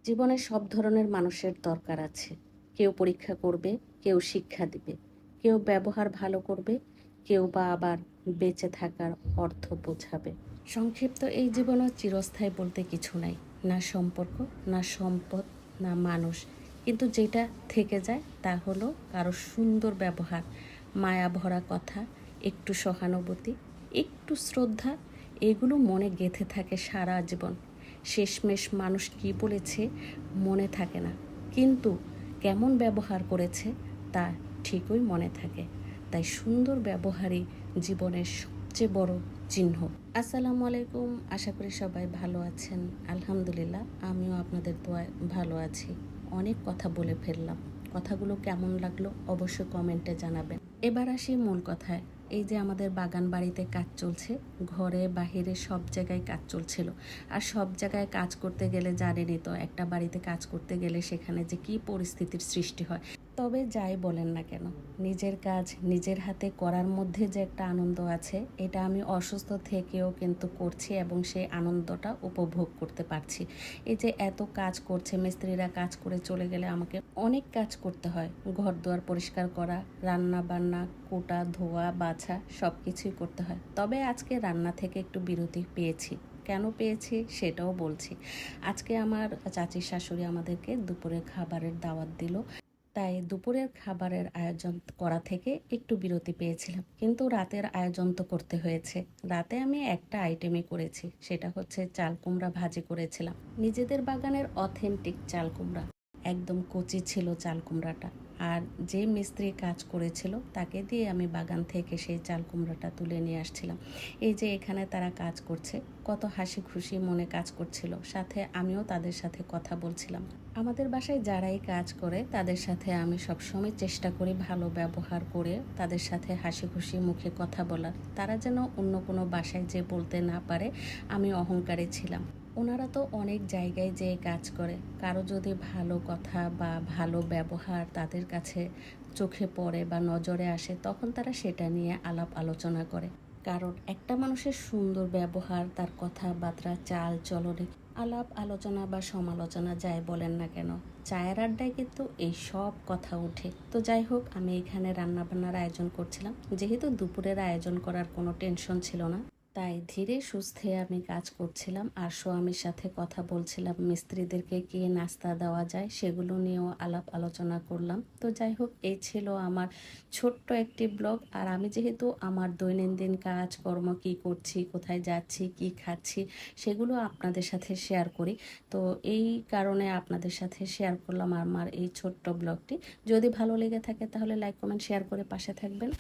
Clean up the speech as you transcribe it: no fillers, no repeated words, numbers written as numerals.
জীবনে সব ধরনের মানুষের দরকার আছে। কেউ পরীক্ষা করবে, কেউ শিক্ষা দিবে, কেউ ব্যবহার ভালো করবে, কেউ বা আবার বেঁচে থাকার অর্থ বোঝাবে। সংক্ষিপ্ত এই জীবনও চিরস্থায়ী বলতে কিছু নাই। না সম্পর্ক, না সম্পদ, না মানুষ। কিন্তু যেটা থেকে যায় তা হলো কারো সুন্দর ব্যবহার, মায়া ভরা কথা, একটু সহানুভূতি, একটু শ্রদ্ধা। এগুলো মনে গেঁথে থাকে সারা জীবন। শেষমেশ মানুষ কী বলেছে মনে থাকে না, কিন্তু কেমন ব্যবহার করেছে তা ঠিকই মনে থাকে। তাই সুন্দর ব্যবহারই জীবনের সবচেয়ে বড় চিহ্ন। আসসালামু আলাইকুম, আশা করি সবাই ভালো আছেন। আলহামদুলিল্লাহ, আমিও আপনাদের দোয়ায় ভালো আছি। অনেক কথা বলে ফেললাম, কথাগুলো কেমন লাগলো অবশ্যই কমেন্টে জানাবেন। এবার আসি মূল কথায়। এই যে আমাদের বাগান বাড়িতে কাজ চলছে, ঘরে বাহিরে সব জায়গায় কাজ চলছিল। আর সব জায়গায় কাজ করতে গেলে জানেনই তো, একটা বাড়িতে কাজ করতে গেলে সেখানে যে কী পরিস্থিতির সৃষ্টি হয়। তবে যাই বলেন না কেন, নিজের কাজ নিজের হাতে করার মধ্যে যে একটা আনন্দ আছে, এটা আমি অসুস্থ থেকেও কিন্তু করছি এবং সেই আনন্দটা উপভোগ করতে পারছি। এই যে এত কাজ করছে, মিস্ত্রিরা কাজ করে চলে গেলে আমাকে অনেক কাজ করতে হয়। ঘর দুয়ার পরিষ্কার করা, রান্না বান্না, কোটা ধোয়া বাছা সব কিছুই করতে হয়। তবে আজকে রান্না থেকে একটু বিরতি পেয়েছি। কেন পেয়েছি সেটাও বলছি। আজকে আমার চাচির শাশুড়ি আমাদেরকে দুপুরে খাবারের দাওয়াত দিল। তাই দুপুরের খাবারের আয়োজন করা থেকে একটু বিরতি পেয়েছিলাম, কিন্তু রাতের আয়োজন তো করতে হয়েছে। রাতে আমি একটা আইটেমই করেছি, সেটা হচ্ছে চাল কুমড়া ভাজি করেছিলাম। নিজেদের বাগানের অথেন্টিক চাল কুমড়া, একদম কচি ছিল চাল কুমড়াটা। আর যে মিস্ত্রি কাজ করেছিল তাকে দিয়ে আমি বাগান থেকে সেই চাল কুমড়াটা তুলে নিয়ে আসছিলাম। এই যে এখানে তারা কাজ করছে, কত হাসি খুশি মনে কাজ করছিল, সাথে আমিও তাদের সাথে কথা বলছিলাম। আমাদের বাসায় যারাই কাজ করে তাদের সাথে আমি সবসময় চেষ্টা করি ভালো ব্যবহার করে তাদের সাথে হাসি খুশি মুখে কথা বলার। তারা যেন অন্য কোনো বাসায় যে বলতে না পারে আমি অহংকারী ছিলাম। ওনারা তো অনেক জায়গায় যেয়ে কাজ করে, কারো যদি ভালো কথা বা ভালো ব্যবহার তাদের কাছে চোখে পড়ে বা নজরে আসে, তখন তারা সেটা নিয়ে আলাপ আলোচনা করে। কারণ একটা মানুষের সুন্দর ব্যবহার, তার কথাবার্তা, চাল চলনে, আলাপ আলোচনা বা সমালোচনা যাই বলেন না কেন, চায়ের আড্ডায় কিন্তু এই সব কথা ওঠে। তো যাই হোক, আমি এখানে রান্নাবান্নার আয়োজন করছিলাম। যেহেতু দুপুরের আয়োজন করার কোনো টেনশন ছিল না, তাই ধীরে সুস্থে আমি কাজ করছিলাম আর স্বামীর সাথে কথা বলছিলাম। মিস্ত্রিদেরকে কি নাস্তা দেওয়া যায় সেগুলো নিয়েও আলাপ আলোচনা করলাম। তো যাই হোক, এই ছিল আমার ছোট্ট একটি ব্লগ। আর আমি যেহেতু আমার দৈনন্দিন কাজকর্ম কি করছি, কোথায় যাচ্ছি, কি খাচ্ছি, সেগুলো আপনাদের সাথে শেয়ার করি। তো এই কারণে আপনাদের সাথে শেয়ার করলাম আমার এই ছোট্ট ব্লগটি। যদি ভালো লেগে থাকে তাহলে লাইক কমেন্ট শেয়ার করে পাশে থাকবেন।